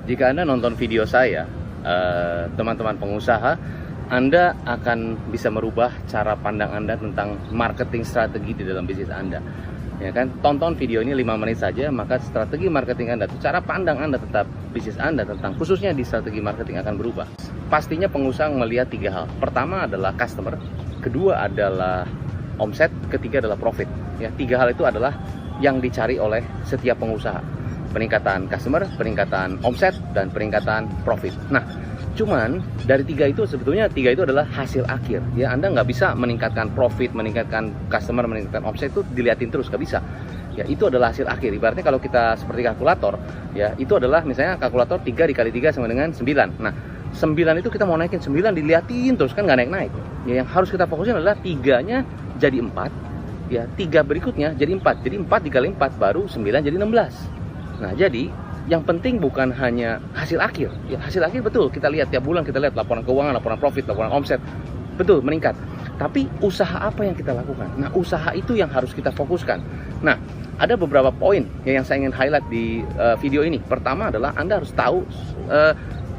Jika Anda nonton video saya, teman-teman pengusaha, Anda akan bisa merubah cara pandang Anda tentang marketing strategi di dalam bisnis Anda. Ya kan? Tonton video ini 5 menit saja, maka strategi marketing Anda, cara pandang Anda tentang bisnis Anda, tentang khususnya di strategi marketing akan berubah. Pastinya pengusaha melihat 3 hal. Pertama adalah customer, kedua adalah omset, ketiga adalah profit. Ya, 3 hal itu adalah yang dicari oleh setiap pengusaha. Peningkatan customer, peningkatan omset, dan peningkatan profit. Nah, cuman dari 3 itu sebetulnya 3 itu adalah hasil akhir. Ya, Anda nggak bisa meningkatkan profit, meningkatkan customer, meningkatkan omset itu dilihatin terus, nggak bisa. Ya, itu adalah hasil akhir. Ibaratnya kalau kita seperti kalkulator, ya itu adalah misalnya kalkulator 3 dikali 3 sama dengan 9. Nah, 9 itu kita mau naikin 9 dilihatin terus kan nggak naik-naik. Ya, yang harus kita fokusin adalah 3-nya jadi 4. Ya, 3 berikutnya jadi 4. Jadi 4 dikali 4 baru 9 jadi 16. Nah, jadi yang penting bukan hanya hasil akhir. Ya, hasil akhir betul, kita lihat tiap bulan, kita lihat laporan keuangan, laporan profit, laporan omset. Betul, meningkat. Tapi usaha apa yang kita lakukan? Nah, usaha itu yang harus kita fokuskan. Nah, ada beberapa poin yang saya ingin highlight di video ini. Pertama adalah Anda harus tahu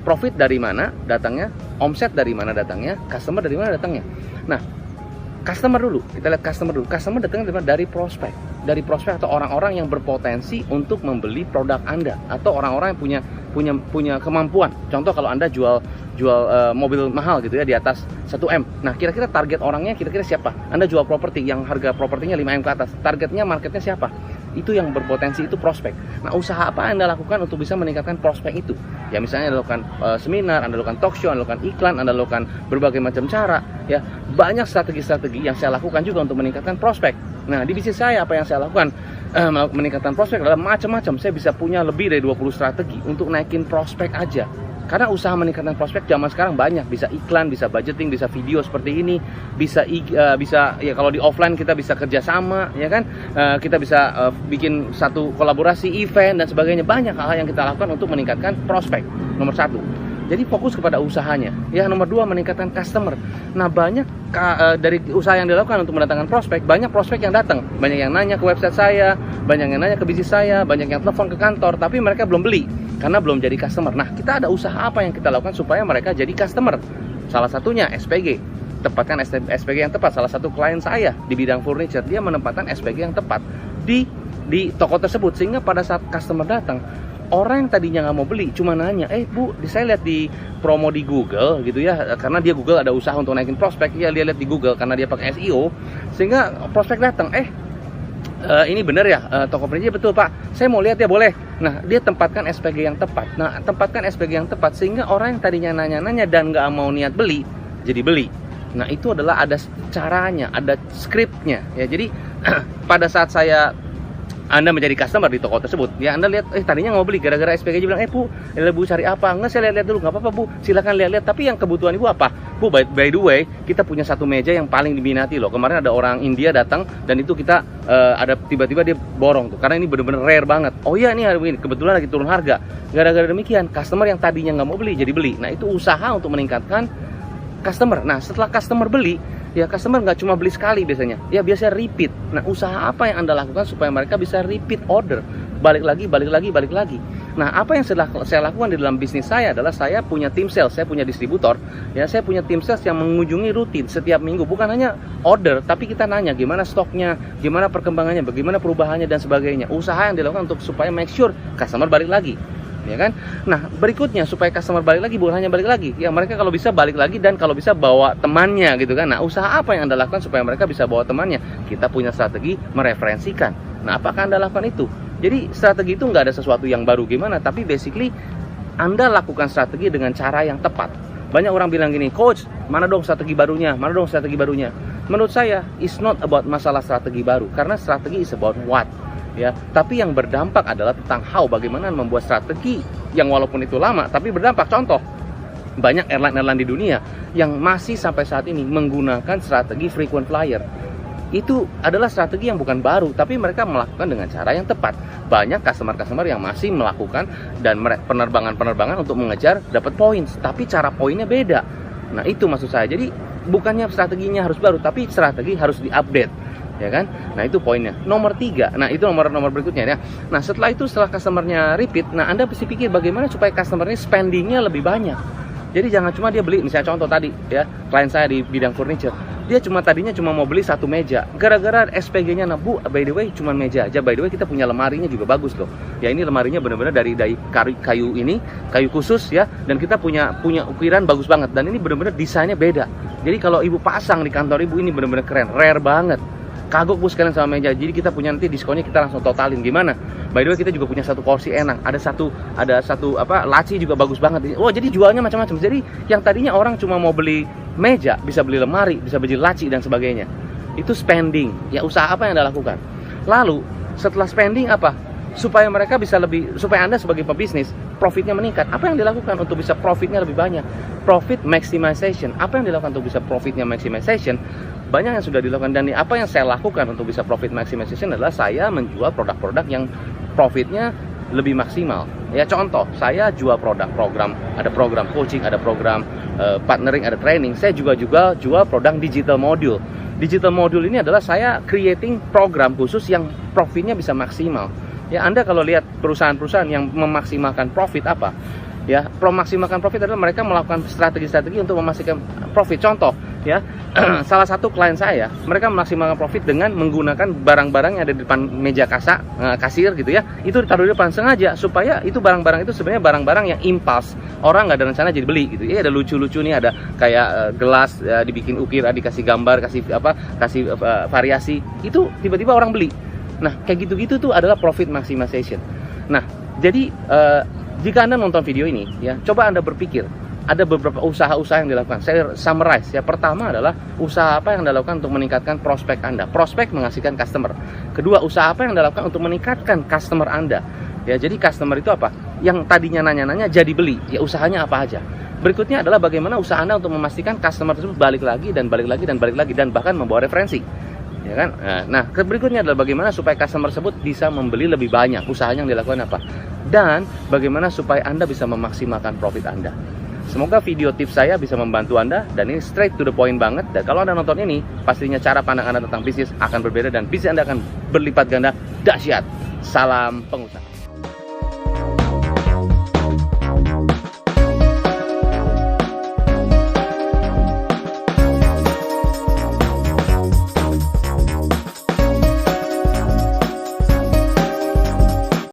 profit dari mana datangnya, omset dari mana datangnya, customer dari mana datangnya. Nah, customer dulu, kita lihat customer dulu. Customer datangnya dari prospek. Dari prospek atau orang-orang yang berpotensi untuk membeli produk Anda, atau orang-orang yang punya kemampuan. Contoh kalau Anda jual mobil mahal gitu ya, di atas 1M. Nah, kira-kira target orangnya kira-kira siapa? Anda jual properti yang harga propertinya 5M ke atas. Targetnya, marketnya siapa? Itu yang berpotensi, itu prospek. Nah, usaha apa Anda lakukan untuk bisa meningkatkan prospek itu? Ya, misalnya Anda lakukan seminar, Anda lakukan talk show, Anda lakukan iklan, Anda lakukan berbagai macam cara. Ya, banyak strategi-strategi yang saya lakukan juga untuk meningkatkan prospek. Nah, di bisnis saya apa yang saya lakukan meningkatkan prospek adalah macam-macam. Saya bisa punya lebih dari 20 strategi untuk naikin prospek aja. Karena usaha meningkatkan prospek zaman sekarang banyak, bisa iklan, bisa budgeting, bisa video seperti ini, bisa ya kalau di offline kita bisa kerjasama, ya kan, kita bisa bikin satu kolaborasi event dan sebagainya. Banyak hal yang kita lakukan untuk meningkatkan prospek. Nomor 1. Jadi fokus kepada usahanya. Ya, nomor 2 meningkatkan customer. Nah, banyak dari usaha yang dilakukan untuk mendatangkan prospek, banyak prospek yang datang. Banyak yang nanya ke website saya, banyak yang nanya ke bisnis saya, banyak yang telepon ke kantor, tapi mereka belum beli karena belum jadi customer. Nah, kita ada usaha apa yang kita lakukan supaya mereka jadi customer? Salah satunya SPG. Tempatkan SPG yang tepat. Salah satu klien saya di bidang furniture, dia menempatkan SPG yang tepat di toko tersebut, sehingga pada saat customer datang, orang yang tadinya nggak mau beli cuma nanya, Bu, saya lihat di promo di Google gitu ya, karena dia Google ada usaha untuk naikin prospek, ya dia lihat di Google karena dia pakai SEO, sehingga prospek datang, ini bener ya, toko furniture betul Pak, saya mau lihat ya, boleh. Nah, dia tempatkan SPG yang tepat. Nah, tempatkan SPG yang tepat sehingga orang yang tadinya nanya-nanya dan nggak mau niat beli jadi beli. Nah, itu adalah ada caranya, ada skripnya ya. Jadi pada saat Anda menjadi customer di toko tersebut, ya Anda lihat, tadinya nggak mau beli, gara-gara SPG bilang, Bu, Bu cari apa? Nggak, saya lihat-lihat dulu, nggak apa-apa Bu, silakan lihat-lihat. Tapi yang kebutuhan Ibu apa? Bu, by the way, kita punya satu meja yang paling diminati loh. Kemarin ada orang India datang, dan itu kita ada tiba-tiba dia borong tuh, karena ini bener-bener rare banget. Oh iya, ini hari ini kebetulan lagi turun harga. Gara-gara demikian, customer yang tadinya nggak mau beli jadi beli. Nah, itu usaha untuk meningkatkan customer. Nah, setelah customer beli, ya customer nggak cuma beli sekali biasanya, ya biasanya repeat. Nah, usaha apa yang Anda lakukan supaya mereka bisa repeat order, balik lagi. Nah, apa yang saya lakukan di dalam bisnis saya adalah saya punya tim sales, saya punya distributor, ya saya punya tim sales yang mengunjungi rutin setiap minggu, bukan hanya order, tapi kita nanya gimana stoknya, gimana perkembangannya, bagaimana perubahannya dan sebagainya. Usaha yang dilakukan untuk supaya make sure customer balik lagi. Ya kan? Nah, berikutnya supaya customer balik lagi, bukan hanya balik lagi, ya mereka kalau bisa balik lagi dan kalau bisa bawa temannya gitu kan. Nah, usaha apa yang Anda lakukan supaya mereka bisa bawa temannya? Kita punya strategi mereferensikan. Nah, apakah Anda lakukan itu? Jadi strategi itu nggak ada sesuatu yang baru gimana, tapi basically Anda lakukan strategi dengan cara yang tepat. Banyak orang bilang gini, Coach, mana dong strategi barunya? Menurut saya, it's not about masalah strategi baru, karena strategi is about what. Ya, tapi yang berdampak adalah tentang how, bagaimana membuat strategi yang walaupun itu lama tapi berdampak. Contoh, banyak airline di dunia yang masih sampai saat ini menggunakan strategi frequent flyer. Itu adalah strategi yang bukan baru, tapi mereka melakukan dengan cara yang tepat. Banyak customer yang masih melakukan dan penerbangan untuk mengejar dapat poin, tapi cara poinnya beda. Nah, itu maksud saya. Jadi bukannya strateginya harus baru, tapi strategi harus diupdate. ya kan? Nah itu poinnya. Nomor 3, nah itu nomor berikutnya ya. Nah setelah itu, setelah customernya repeat, nah Anda mesti pikir bagaimana supaya customernya spendingnya lebih banyak. Jadi jangan cuma dia beli, misalnya contoh tadi ya, klien saya di bidang furniture, dia tadinya cuma mau beli 1 meja, gara-gara SPG-nya, nah Bu, by the way cuma meja aja, by the way kita punya lemarinya juga bagus loh. Ya ini lemarinya benar-benar dari kayu khusus ya, dan kita punya ukiran bagus banget, dan ini benar-benar desainnya beda. Jadi kalau Ibu pasang di kantor Ibu, ini benar-benar keren, rare banget. Kagok Bu sekalian sama meja. Jadi kita punya nanti diskonnya, kita langsung totalin. Gimana? By the way kita juga punya 1 kursi enak. Ada satu laci juga bagus banget. Oh, jadi jualnya macam-macam. Jadi yang tadinya orang cuma mau beli meja, bisa beli lemari, bisa beli laci dan sebagainya. Itu spending. Ya usaha apa yang Anda lakukan? Lalu setelah spending apa? Supaya mereka bisa supaya Anda sebagai pebisnis profitnya meningkat. Apa yang dilakukan untuk bisa profitnya lebih banyak? Profit maximization. Apa yang dilakukan untuk bisa profitnya maximization? Banyak yang sudah dilakukan, dan apa yang saya lakukan untuk bisa profit maximization adalah saya menjual produk-produk yang profitnya lebih maksimal. Ya contoh, saya jual program, ada program coaching, ada program partnering, ada training. Saya juga jual produk digital module. Digital module ini adalah saya creating program khusus yang profitnya bisa maksimal. Ya Anda kalau lihat perusahaan-perusahaan yang memaksimalkan profit apa? Ya, memaksimalkan profit adalah mereka melakukan strategi-strategi untuk memastikan profit. Contoh, ya, salah satu klien saya, mereka memaksimalkan profit dengan menggunakan barang-barang yang ada di depan meja kasir gitu ya. Itu ditaruh di depan sengaja supaya itu barang-barang itu sebenarnya barang-barang yang impuls. Orang nggak ada rencana jadi beli gitu. Ya ada lucu-lucu nih, ada kayak gelas dibikin ukir, dikasih gambar, kasih variasi. Itu tiba-tiba orang beli. Nah, kayak gitu-gitu tuh adalah profit maximization. Nah, jadi jika Anda nonton video ini, ya, coba Anda berpikir, ada beberapa usaha-usaha yang dilakukan. Saya summarize ya. Pertama adalah usaha apa yang Anda lakukan untuk meningkatkan prospek Anda. Prospek menghasilkan customer. Kedua, usaha apa yang Anda lakukan untuk meningkatkan customer Anda. Ya, jadi customer itu apa? Yang tadinya nanya-nanya jadi beli. Ya, usahanya apa aja. Berikutnya adalah bagaimana usaha Anda untuk memastikan customer tersebut balik lagi dan balik lagi dan balik lagi, dan bahkan membawa referensi. Ya kan? Nah, berikutnya adalah bagaimana supaya customer tersebut bisa membeli lebih banyak. Usahanya yang dilakukan apa? Dan bagaimana supaya Anda bisa memaksimalkan profit Anda. Semoga video tips saya bisa membantu Anda, dan ini straight to the point banget. Dan kalau Anda nonton ini, pastinya cara pandang Anda tentang bisnis akan berbeda, dan bisnis Anda akan berlipat ganda dahsyat. Salam pengusaha.